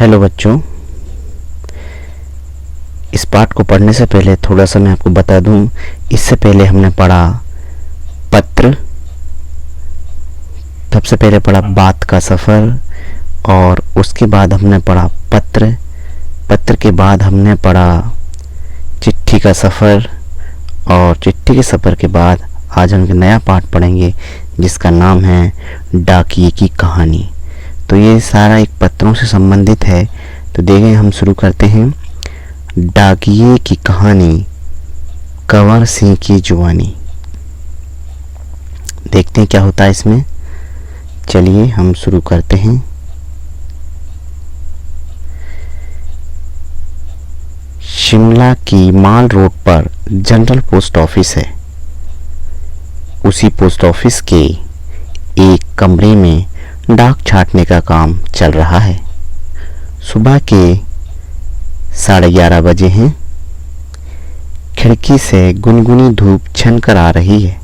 Hello बच्चों, इस पाठ को पढ़ने से पहले थोड़ा सा मैं आपको बता दूं। इससे पहले हमने पढ़ा पत्र, सबसे पहले पढ़ा बात का सफ़र, और उसके बाद हमने पढ़ा पत्र। पत्र के बाद हमने पढ़ा चिट्ठी का सफ़र, और चिट्ठी के सफ़र के बाद आज हम एक नया पाठ पढ़ेंगे जिसका नाम है डाकिये की कहानी। तो ये सारा एक पत्रों से संबंधित है। तो देखें, हम शुरू करते हैं। डाकिये की कहानी, कंवर सिंह की जुबानी। देखते हैं क्या होता है इसमें। चलिए हम शुरू करते हैं। शिमला की माल रोड पर जनरल पोस्ट ऑफिस है। उसी पोस्ट ऑफिस के एक कमरे में डाक छांटने का काम चल रहा है। सुबह के 11:30 बजे हैं। खिड़की से गुनगुनी धूप छनकर आ रही है।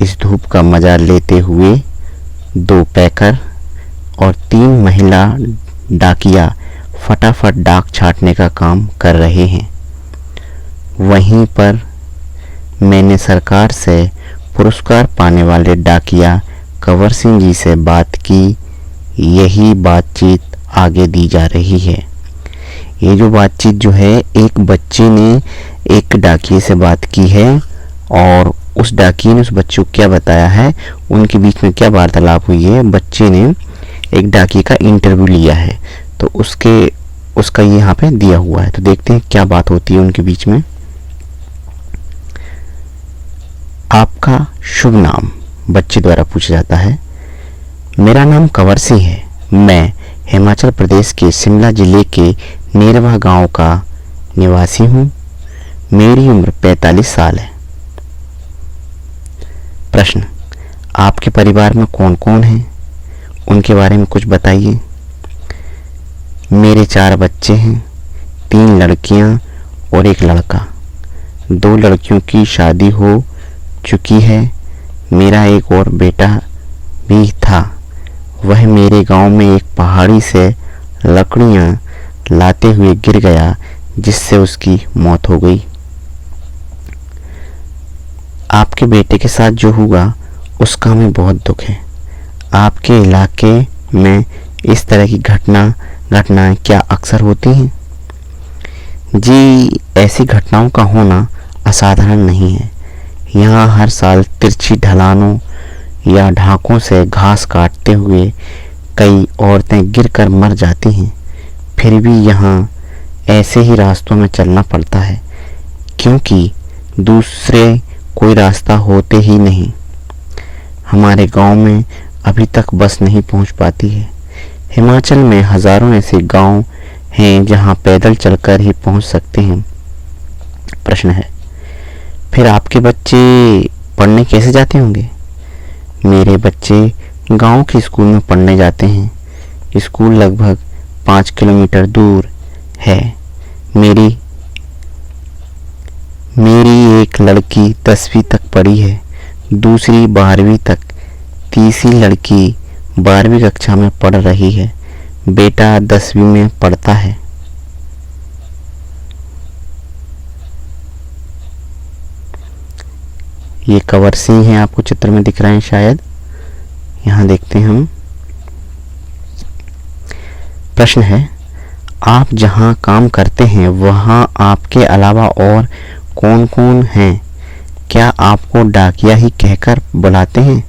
इस धूप का मजा लेते हुए 2 पैकर और 3 महिला डाकिया फटाफट डाक छांटने का काम कर रहे हैं। वहीं पर मैंने सरकार से पुरस्कार पाने वाले डाकिया कंवर सिंह जी से बात की। यही बातचीत आगे दी जा रही है। ये जो बातचीत जो है, एक बच्चे ने एक डाकिये से बात की है, और उस डाकिये ने उस बच्चे को क्या बताया है, उनके बीच में क्या वार्तालाप हुई है। बच्चे ने एक डाकिये का इंटरव्यू लिया है, तो उसका ये यहाँ पे दिया हुआ है। तो देखते हैं क्या बात होती है उनके बीच में। आपका शुभ नाम बच्चे द्वारा पूछा जाता है। मेरा नाम कंवर सिंह है। मैं हिमाचल प्रदेश के शिमला जिले के नेरवा गांव का निवासी हूँ। मेरी उम्र 45 साल है। प्रश्न, आपके परिवार में कौन कौन है, उनके बारे में कुछ बताइए। मेरे 4 बच्चे हैं, 3 लड़कियां और 1 लड़का। 2 लड़कियों की शादी हो चुकी है। मेरा एक और बेटा भी था। वह मेरे गांव में एक पहाड़ी से लकड़ियां लाते हुए गिर गया, जिससे उसकी मौत हो गई। आपके बेटे के साथ जो हुआ उसका हमें बहुत दुख है। आपके इलाके में इस तरह की घटनाएं क्या अक्सर होती हैं? जी, ऐसी घटनाओं का होना असाधारण नहीं है। यहाँ हर साल तिरछी ढलानों या ढाकों से घास काटते हुए कई औरतें गिरकर मर जाती हैं। फिर भी यहाँ ऐसे ही रास्तों में चलना पड़ता है, क्योंकि दूसरे कोई रास्ता होते ही नहीं। हमारे गांव में अभी तक बस नहीं पहुंच पाती है। हिमाचल में हजारों ऐसे गांव हैं जहां पैदल चलकर ही पहुंच सकते हैं। प्रश्न है, फिर आपके बच्चे पढ़ने कैसे जाते होंगे? मेरे बच्चे गांव के स्कूल में पढ़ने जाते हैं। स्कूल लगभग 5 किलोमीटर दूर है। मेरी एक लड़की 10वीं तक पढ़ी है, दूसरी 12वीं तक, तीसरी लड़की 12वीं कक्षा में पढ़ रही है। बेटा 10वीं में पढ़ता है। ये कंवर सिंह हैं, आपको चित्र में दिख रहे हैं शायद। यहाँ देखते हैं हम। प्रश्न है, आप जहाँ काम करते हैं वहाँ आपके अलावा और कौन कौन हैं? क्या आपको डाकिया ही कहकर बुलाते हैं?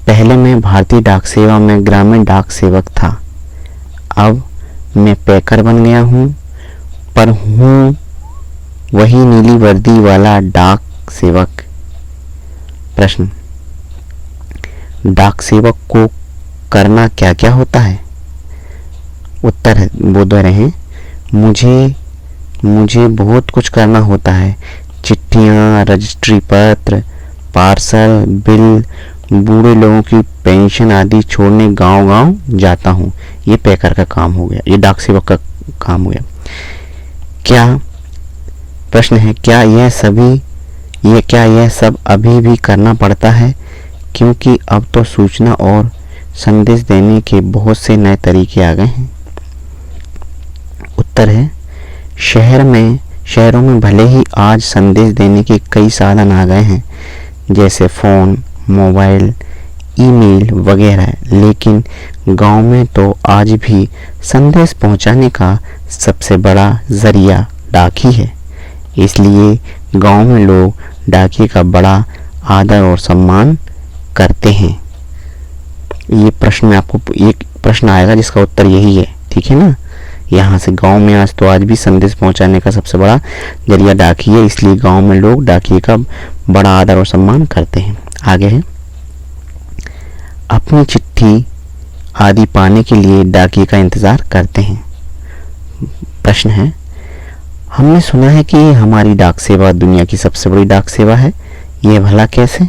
पहले मैं भारतीय डाक सेवा में ग्रामीण डाक सेवक था। अब मैं पैकर बन गया हूँ, पर हूँ वही नीली वर्दी वाला डाक सेवक। प्रश्न, डाक सेवक को करना क्या क्या होता है? उत्तर है, बोध रहे हैं, मुझे बहुत कुछ करना होता है। चिट्ठियाँ, रजिस्ट्री पत्र, पार्सल, बिल, बूढ़े लोगों की पेंशन आदि छोड़ने गांव-गांव जाता हूँ। ये पैकर का काम हो गया, ये डाक सेवक का काम हो गया। प्रश्न है, क्या यह सब अभी भी करना पड़ता है? क्योंकि अब तो सूचना और संदेश देने के बहुत से नए तरीके आ गए हैं। उत्तर है, शहरों में भले ही आज संदेश देने के कई साधन आ गए हैं, जैसे फ़ोन, मोबाइल, ईमेल वगैरह, लेकिन गांव में तो आज भी संदेश पहुंचाने का सबसे बड़ा ज़रिया डाक ही है। इसलिए गांव में लोग डाकिये का बड़ा आदर और सम्मान करते हैं। ये प्रश्न में आपको एक प्रश्न आएगा जिसका उत्तर यही है, ठीक है ना। यहाँ से गांव में आज भी संदेश पहुंचाने का सबसे बड़ा जरिया डाक ही है, इसलिए गांव में लोग डाकिये का बड़ा आदर और सम्मान करते हैं। आगे है, अपनी चिट्ठी आदि पाने के लिए डाकिये का इंतज़ार करते हैं। प्रश्न है, हमने सुना है कि हमारी डाक सेवा दुनिया की सबसे बड़ी डाक सेवा है, ये भला कैसे?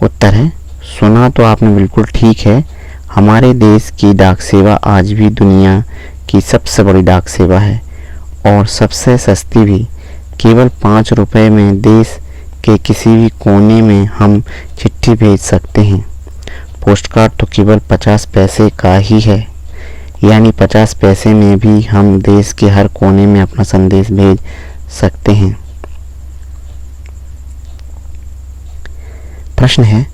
उत्तर है, सुना तो आपने बिल्कुल ठीक है। हमारे देश की डाक सेवा आज भी दुनिया की सबसे बड़ी डाक सेवा है और सबसे सस्ती भी। केवल 5 रुपए में देश के किसी भी कोने में हम चिट्ठी भेज सकते हैं। पोस्टकार्ड तो केवल 50 पैसे का ही है, यानी 50 पैसे में भी हम देश के हर कोने में अपना संदेश भेज सकते हैं। प्रश्न है,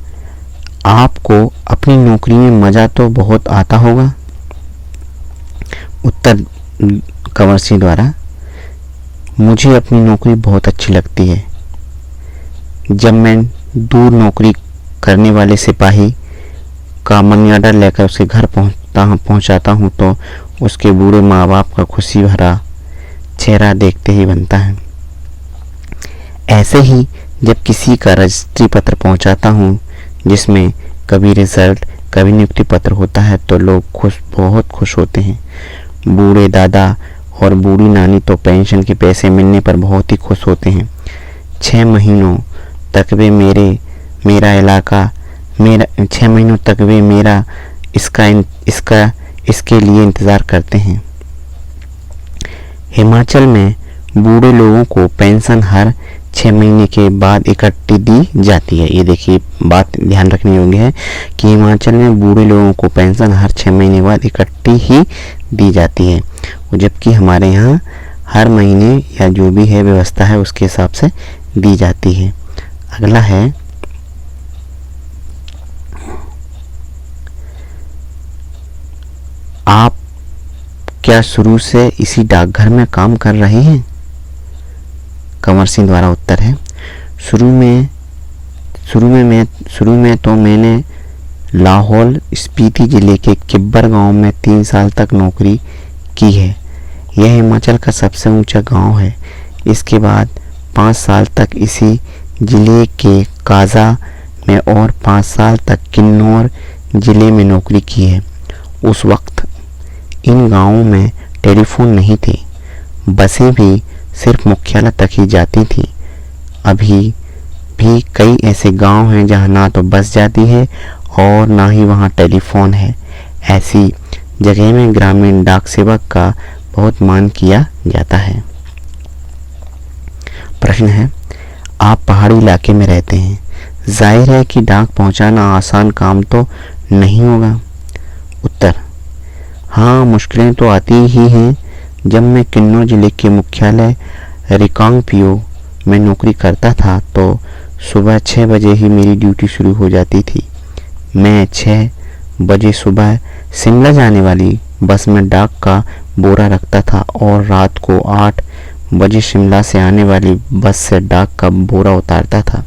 आपको अपनी नौकरी में मज़ा तो बहुत आता होगा। उत्तर कंवर सिंह द्वारा, मुझे अपनी नौकरी बहुत अच्छी लगती है। जब मैं दूर नौकरी करने वाले सिपाही का मनी ऑर्डर लेकर उसके घर पहुंचाता हूं तो उसके बूढ़े माँ बाप का खुशी भरा चेहरा देखते ही बनता है। ऐसे ही जब किसी का रजिस्ट्री पत्र पहुंचाता हूं जिसमें कभी रिजल्ट कभी नियुक्ति पत्र होता है तो लोग बहुत खुश होते हैं। बूढ़े दादा और बूढ़ी नानी तो पेंशन के पैसे मिलने पर बहुत ही खुश होते हैं। 6 महीनों तक वे इसके लिए इंतज़ार करते हैं। हिमाचल में बूढ़े लोगों को पेंशन हर 6 महीने के बाद इकट्ठी दी जाती है। ये देखिए, बात ध्यान रखने योग्य है कि हिमाचल में बूढ़े लोगों को पेंशन हर 6 महीने बाद इकट्ठी ही दी जाती है, जबकि हमारे यहाँ हर महीने या जो भी है व्यवस्था है उसके हिसाब से दी जाती है। अगला है, आप क्या शुरू से इसी डाकघर में काम कर रहे हैं? कंवर सिंह द्वारा उत्तर है, शुरू में तो मैंने लाहौल स्पीति जिले के किब्बर गांव में 3 साल तक नौकरी की है। यह हिमाचल का सबसे ऊंचा गांव है। इसके बाद 5 साल तक इसी जिले के काजा में और 5 साल तक किन्नौर जिले में नौकरी की है। उस वक्त इन गांवों में टेलीफोन नहीं थे, बसें भी सिर्फ मुख्यालय तक ही जाती थी। अभी भी कई ऐसे गांव हैं जहां ना तो बस जाती है और ना ही वहां टेलीफोन है। ऐसी जगह में ग्रामीण डाक सेवक का बहुत मान किया जाता है। प्रश्न है, आप पहाड़ी इलाके में रहते हैं, जाहिर है कि डाक पहुंचाना आसान काम तो नहीं होगा। उत्तर, हाँ, मुश्किलें तो आती ही हैं। जब मैं किन्नौर जिले के मुख्यालय रिकांगपिओ में नौकरी करता था तो सुबह 6 बजे ही मेरी ड्यूटी शुरू हो जाती थी। मैं 6 बजे सुबह शिमला जाने वाली बस में डाक का बोरा रखता था और रात को 8 बजे शिमला से आने वाली बस से डाक का बोरा उतारता था।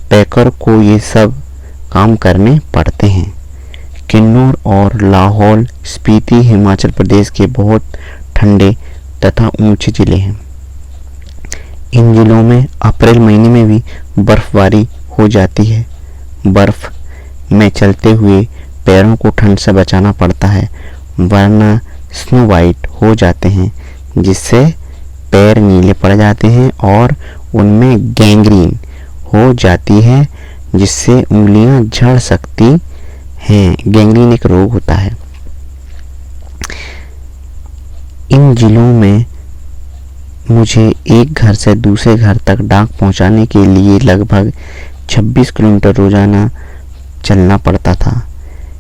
पैकर को ये सब काम करने पड़ते हैं। किन्नौर और लाहौल स्पीति हिमाचल प्रदेश के बहुत ठंडे तथा ऊंचे जिले हैं। इन जिलों में अप्रैल महीने में भी बर्फबारी हो जाती है। बर्फ में चलते हुए पैरों को ठंड से बचाना पड़ता है, वरना स्नो वाइट हो जाते हैं, जिससे पैर नीले पड़ जाते हैं और उनमें गैंग्रीन हो जाती है, जिससे उंगलियां झड़ सकती हैं। गैंग्रीन एक रोग होता है। इन जिलों में मुझे एक घर से दूसरे घर तक डाक पहुंचाने के लिए लगभग 26 किलोमीटर रोजाना चलना पड़ता था।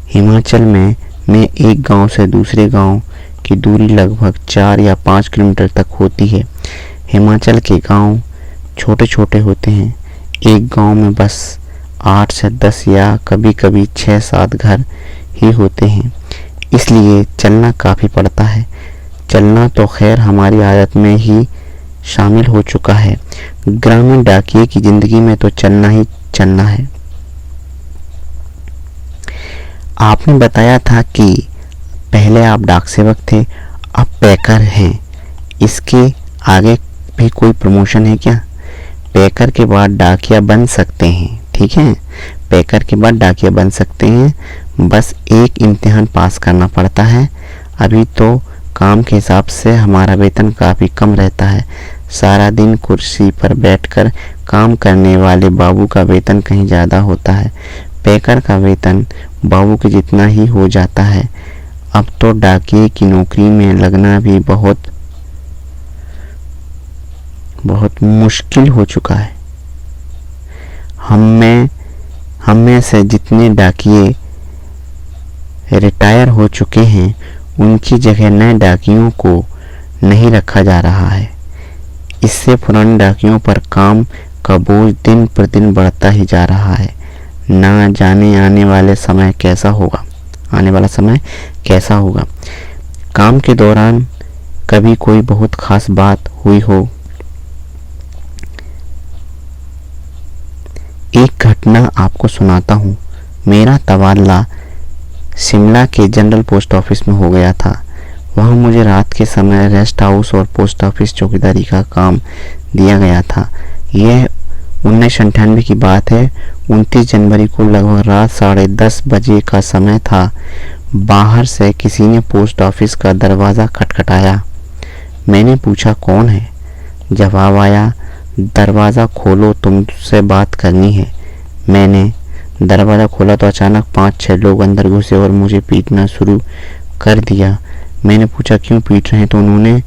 हिमाचल में मैं एक गांव से दूसरे गांव की दूरी लगभग 4 या 5 किलोमीटर तक होती है। हिमाचल के गांव छोटे छोटे होते हैं। एक गांव में बस 8 से 10 या कभी कभी 6-7 घर ही होते हैं, इसलिए चलना काफ़ी पड़ता है। चलना तो खैर हमारी आदत में ही शामिल हो चुका है। ग्रामीण डाकिये की ज़िंदगी में तो चलना ही चलना है। आपने बताया था कि पहले आप डाक सेवक थे, अब पैकर हैं। इसके आगे भी कोई प्रमोशन है क्या? पैकर के बाद डाकिया बन सकते हैं, ठीक है? पैकर के बाद डाकिया बन सकते हैं, बस एक इम्तिहान पास करना पड़ता है। अभी तो काम के हिसाब से हमारा वेतन काफ़ी कम रहता है। सारा दिन कुर्सी पर बैठकर काम करने वाले बाबू का वेतन कहीं ज़्यादा होता है। पैकर का वेतन बाबू के जितना ही हो जाता है। अब तो डाकिये की नौकरी में लगना भी बहुत मुश्किल हो चुका है। हम में से जितने डाकिये रिटायर हो चुके हैं, उनकी जगह नए डाकियों को नहीं रखा जा रहा है। इससे पुराने डाकियों पर काम का बोझ दिन पर दिन बढ़ता ही जा रहा है। ना जाने आने वाला समय कैसा होगा। काम के दौरान कभी कोई बहुत खास बात हुई हो? एक घटना आपको सुनाता हूँ। मेरा तबादला शिमला के जनरल पोस्ट ऑफिस में हो गया था। वहाँ मुझे रात के समय रेस्ट हाउस और पोस्ट ऑफिस चौकीदारी का काम दिया गया था। यह 1998 की बात है। 29 जनवरी को लगभग रात 10:30 बजे का समय था। बाहर से किसी ने पोस्ट ऑफिस का दरवाज़ा खटखटाया। मैंने पूछा कौन है? जवाब आया, दरवाज़ा खोलो, तुमसे बात करनी है। मैंने दरवाज़ा खोला तो अचानक 5-6 लोग अंदर घुसे और मुझे पीटना शुरू कर दिया। मैंने पूछा क्यों पीट रहे हैं, तो उन्होंने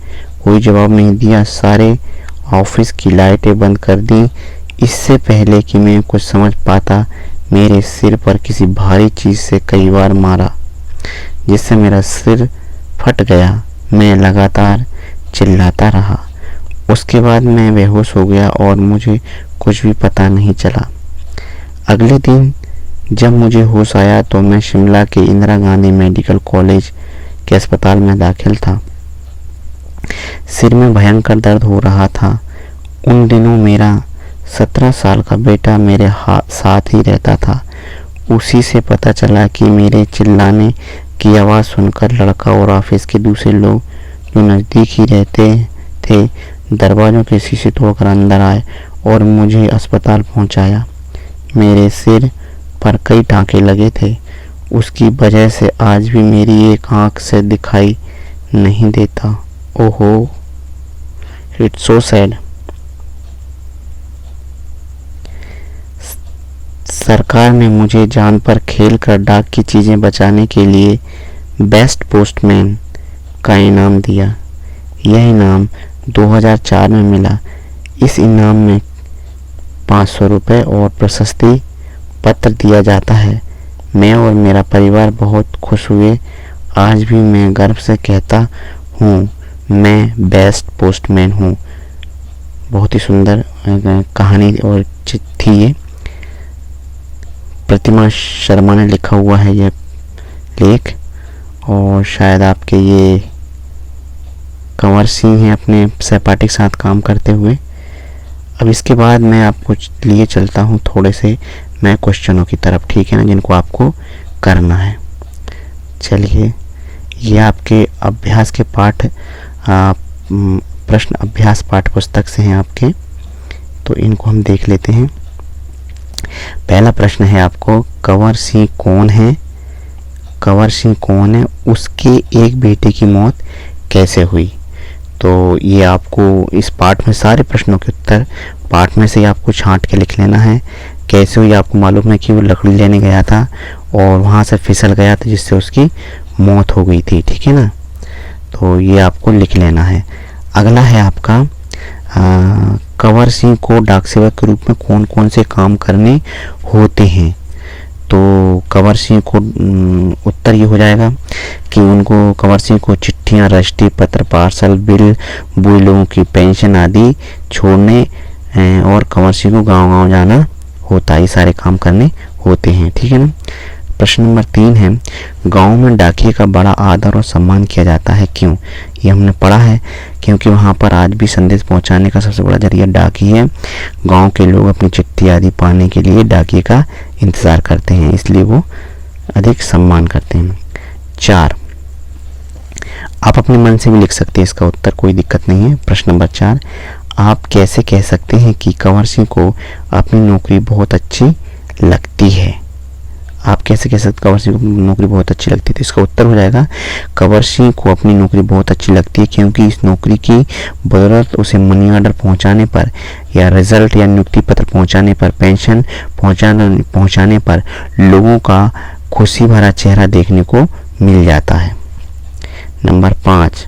कोई जवाब नहीं दिया। सारे ऑफिस की लाइटें बंद कर दी। इससे पहले कि मैं कुछ समझ पाता, मेरे सिर पर किसी भारी चीज़ से कई बार मारा, जिससे मेरा सिर फट गया। मैं लगातार चिल्लाता रहा। उसके बाद मैं बेहोश हो गया और मुझे कुछ भी पता नहीं चला। अगले दिन जब मुझे होश आया तो मैं शिमला के इंदिरा गांधी मेडिकल कॉलेज के अस्पताल में दाखिल था। सिर में भयंकर दर्द हो रहा था। उन दिनों मेरा 17 साल का बेटा मेरे साथ ही रहता था। उसी से पता चला कि मेरे चिल्लाने की आवाज़ सुनकर लड़का और ऑफिस के दूसरे लोग जो नज़दीक ही रहते थे, दरवाज़ों के शीशे तोड़कर अंदर आए और मुझे अस्पताल पहुंचाया। मेरे सिर पर कई टाँके लगे थे। उसकी वजह से आज भी मेरी एक आँख से दिखाई नहीं देता। ओहो, इट्स सो सैड। सरकार ने मुझे जान पर खेल कर डाक की चीज़ें बचाने के लिए बेस्ट पोस्टमैन का इनाम दिया। यह इनाम 2004 में मिला। इस इनाम में 500 रुपये और प्रशस्ति पत्र दिया जाता है। मैं और मेरा परिवार बहुत खुश हुए। आज भी मैं गर्व से कहता हूँ मैं बेस्ट पोस्टमैन हूँ। बहुत ही सुंदर कहानी और थी ये। प्रतिमा शर्मा ने लिखा हुआ है यह लेख, और शायद आपके ये कंवर सिंह हैं अपने सहपाठी के साथ काम करते हुए। अब इसके बाद मैं आपको लिए चलता हूँ थोड़े से नए क्वेश्चनों की तरफ, ठीक है ना, जिनको आपको करना है। चलिए, ये आपके अभ्यास के पाठ प्रश्न अभ्यास पाठ पुस्तक से हैं आपके, तो इनको हम देख लेते हैं। पहला प्रश्न है आपको, कंवर सिंह कौन है? कंवर सिंह कौन है? उसके एक बेटे की मौत कैसे हुई? तो ये आपको इस पाठ में सारे प्रश्नों के उत्तर पाठ में से ही आपको छांट के लिख लेना है। कैसे हुई आपको मालूम है कि वो लकड़ी लेने गया था और वहाँ से फिसल गया था, जिससे उसकी मौत हो गई थी, ठीक है ना। तो ये आपको लिख लेना है। अगला है आपका, कंवर सिंह को डाक सेवक के रूप में कौन कौन से काम करने होते हैं? तो कंवर सिंह को उत्तर ये हो जाएगा कि उनको कंवर सिंह को चिट्ठियां, रजिस्ट्री पत्र, पार्सल, बिल, बूढ़े लोगों की पेंशन आदि छोड़ने और कंवर सिंह को गांव-गांव जाना होता है, ये सारे काम करने होते हैं। ठीक है ना। प्रश्न नंबर 3 है, गांव में डाकिये का बड़ा आदर और सम्मान किया जाता है, क्यों? ये हमने पढ़ा है, क्योंकि वहाँ पर आज भी संदेश पहुँचाने का सबसे बड़ा जरिया डाक ही है। गांव के लोग अपनी चिट्ठी आदि पाने के लिए डाकिये का इंतज़ार करते हैं, इसलिए वो अधिक सम्मान करते हैं। 4, आप अपने मन से भी लिख सकते हैं इसका उत्तर, कोई दिक्कत नहीं है। प्रश्न नंबर 4, आप कैसे कह सकते हैं कि कंवर सिंह को अपनी नौकरी बहुत अच्छी लगती है? आप कैसे कह सकते कंवर सिंह को नौकरी बहुत अच्छी लगती है? तो इसका उत्तर हो जाएगा, कंवर सिंह को अपनी नौकरी बहुत अच्छी लगती है क्योंकि इस नौकरी की बदौलत उसे मनी ऑर्डर पहुंचाने पर या रिजल्ट या नियुक्ति पत्र पहुंचाने पर, पेंशन पहुंचाने पर लोगों का खुशी भरा चेहरा देखने को मिल जाता है। नंबर 5,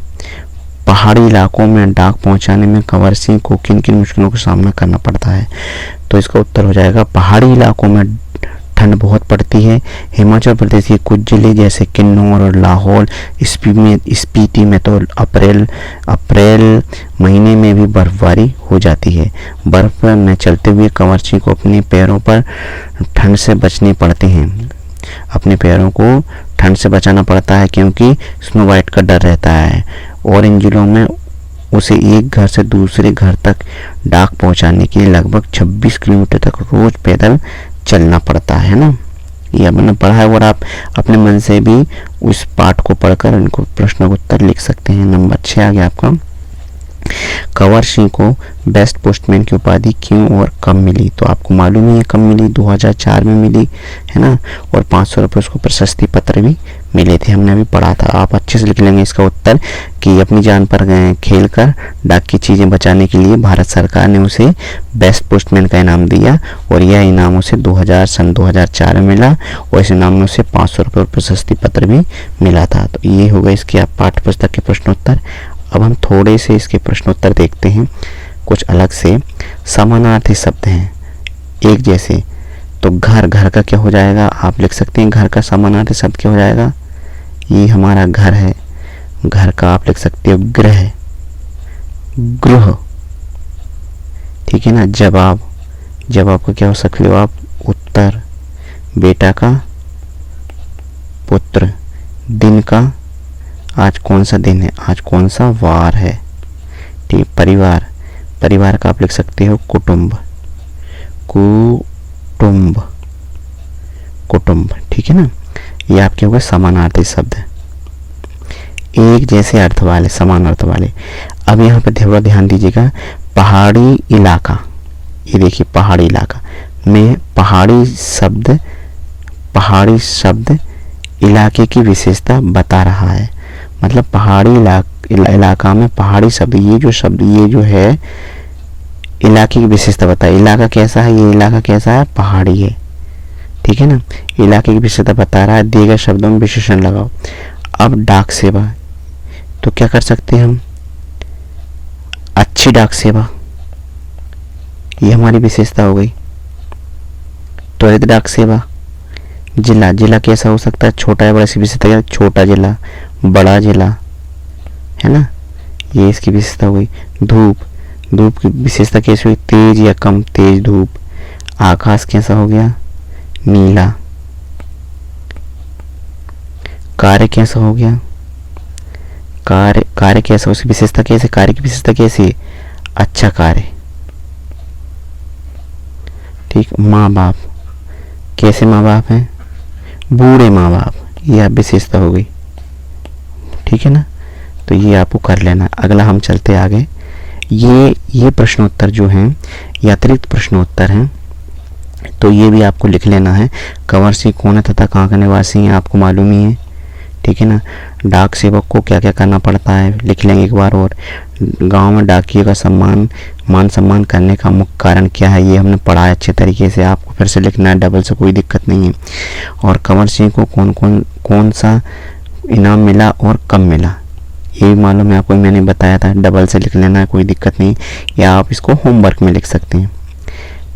पहाड़ी इलाकों में डाक पहुंचाने में कंवर सिंह को किन किन मुश्किलों का सामना करना पड़ता है? तो इसका उत्तर हो जाएगा, पहाड़ी इलाकों में ठंड बहुत पड़ती है। हिमाचल प्रदेश के कुछ जिले जैसे किन्नौर और लाहौल, स्पीति में तो अप्रैल महीने में भी बर्फबारी हो जाती है। बर्फ में चलते हुए कंवर सिंह को अपने पैरों पर ठंड से बचने पड़ते हैं, अपने पैरों को ठंड से बचाना पड़ता है क्योंकि स्नो वाइट का डर रहता है, और इन जिलों में उसे एक घर से दूसरे घर तक डाक पहुंचाने के लिए लगभग 26 किलोमीटर तक रोज पैदल चलना पड़ता है ना। ये हमने पढ़ा है और आप अपने मन से भी उस पाठ को पढ़कर इनको प्रश्न का उत्तर लिख सकते हैं। नंबर 6 आ गया आपका, कंवर सिंह को बेस्ट पोस्टमैन की उपाधि क्यों और कब मिली? तो आपको मालूम ही है कब मिली, 2004 में मिली है ना, और 500 रुपये उसको प्रशस्ति पत्र भी मिले थे, हमने अभी पढ़ा था। आप अच्छे से लिख लेंगे इसका उत्तर कि अपनी जान पर खेल कर डाक की चीज़ें बचाने के लिए भारत सरकार ने उसे बेस्ट पोस्टमैन का इनाम दिया, और यह इनाम उसे सन 2004 में मिला, और इस इनाम में उसे 500 रुपये प्रशस्ति पत्र भी मिला था। तो ये होगा इसके आप पाठ्य पुस्तक के प्रश्नोत्तर। अब हम थोड़े से इसके प्रश्नोत्तर देखते हैं, कुछ अलग से। समानार्थी शब्द हैं एक जैसे, तो घर का क्या हो जाएगा? आप लिख सकते हैं घर का समानार्थी शब्द क्या हो जाएगा? ये हमारा घर है, घर का आप लिख सकते हो गृह, ठीक है ना। जवाब का क्या हो सकते हो आप? उत्तर, बेटा का पुत्र, दिन का आज कौन सा दिन है, आज कौन सा वार है, ठीक। परिवार का आप लिख सकते हो कुटुंब, ठीक है ना। ये आपके हो गए समानार्थी शब्द, एक जैसे अर्थ वाले, समान अर्थ वाले। अब यहाँ पे थोड़ा ध्यान दीजिएगा, पहाड़ी इलाका, ये देखिए पहाड़ी इलाका में पहाड़ी शब्द इलाके की विशेषता बता रहा है। मतलब पहाड़ी इलाका में पहाड़ी शब्द, ये जो है इलाके की विशेषता बताए। इलाका कैसा है? ये इलाका कैसा है? पहाड़ी है, ठीक है ना। इलाके की विशेषता बता रहा है, दिए गए शब्दों में विशेषण लगाओ। अब डाक सेवा, तो क्या कर सकते हैं हम? अच्छी डाक सेवा, ये हमारी विशेषता हो गई। त्वरित डाक सेवा। जिला कैसा हो सकता है? छोटा या बड़ा, इसकी विशेषता क्या? छोटा जिला, बड़ा जिला, है ना, ये इसकी विशेषता हो गई। धूप की विशेषता कैसी हुई? तेज या कम तेज धूप। आकाश कैसा हो गया? नीला। कार्य कैसा हो गया? कार्य कैसा, उसकी विशेषता कैसे? कार्य की विशेषता कैसी? अच्छा कार्य, ठीक। माँ बाप, कैसे माँ बाप हैं? बूढ़े माँ बाप, ये आप विशेषता हो गई, ठीक है ना। तो ये आपको कर लेना। अगला हम चलते आगे। ये प्रश्नोत्तर जो हैं ये अतिरिक्त प्रश्नोत्तर हैं, तो ये भी आपको लिख लेना है। कंवर सिंह कौन है तथा कहाँ का निवासी है, आपको मालूम ही है, ठीक है ना। डाक सेवक को क्या क्या करना पड़ता है, लिख लेंगे एक बार और। गांव में डाकिये का मान सम्मान करने का मुख्य कारण क्या है, ये हमने पढ़ा है अच्छे तरीके से, आपको फिर से लिखना है डबल से, कोई दिक्कत नहीं है। और कंवर सिंह को कौन सा इनाम मिला और कब मिला, ये भी मालूम है आपको, मैंने बताया था, डबल से लिख लेना है, कोई दिक्कत नहीं। या आप इसको होमवर्क में लिख सकते हैं।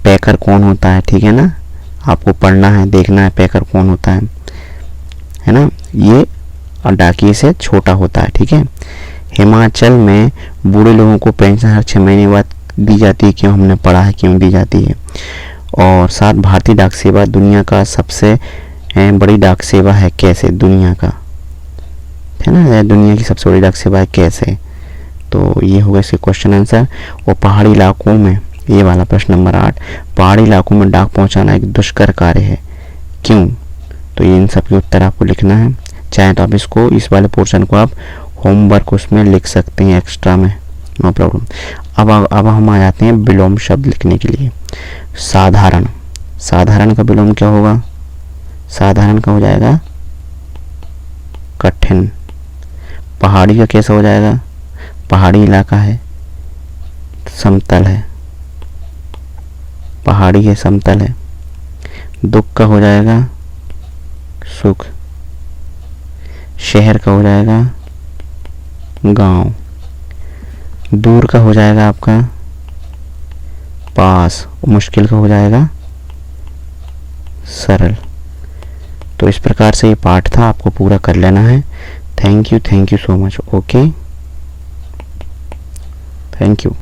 पैकर कौन होता है, ठीक है ना, आपको पढ़ना है, देखना है पैकर कौन होता है ना। ये डाकिए से छोटा होता है, ठीक है। हिमाचल में बूढ़े लोगों को पेंशन हर 6 महीने बाद दी जाती है, क्यों, हमने पढ़ा है क्यों दी जाती है। और 7 भारतीय डाक सेवा दुनिया का सबसे बड़ी डाक सेवा है, कैसे, दुनिया का, है ना, दुनिया की सबसे बड़ी डाक सेवा है कैसे। तो ये होगा इसके क्वेश्चन आंसर। और पहाड़ी इलाकों में, ये वाला प्रश्न नंबर 8, पहाड़ी इलाकों में डाक पहुंचाना एक दुष्कर कार्य है, क्यों। तो इन सब के उत्तर आपको लिखना है। चाहे तो आप इसको, इस वाले पोर्शन को आप होमवर्क उसमें लिख सकते हैं एक्स्ट्रा में, नो प्रॉब्लम। अब हम आ जाते हैं विलोम शब्द लिखने के लिए। साधारण, साधारण का विलोम क्या होगा, साधारण का हो जाएगा कठिन। पहाड़ी का कैसा हो जाएगा, पहाड़ी इलाका है, समतल है, पहाड़ी है, समतल है। दुख का हो जाएगा सुख, शहर का हो जाएगा गांव, दूर का हो जाएगा आपका पास, मुश्किल का हो जाएगा सरल। तो इस प्रकार से ये पाठ था, आपको पूरा कर लेना है। Thank you so much. Okay, thank you.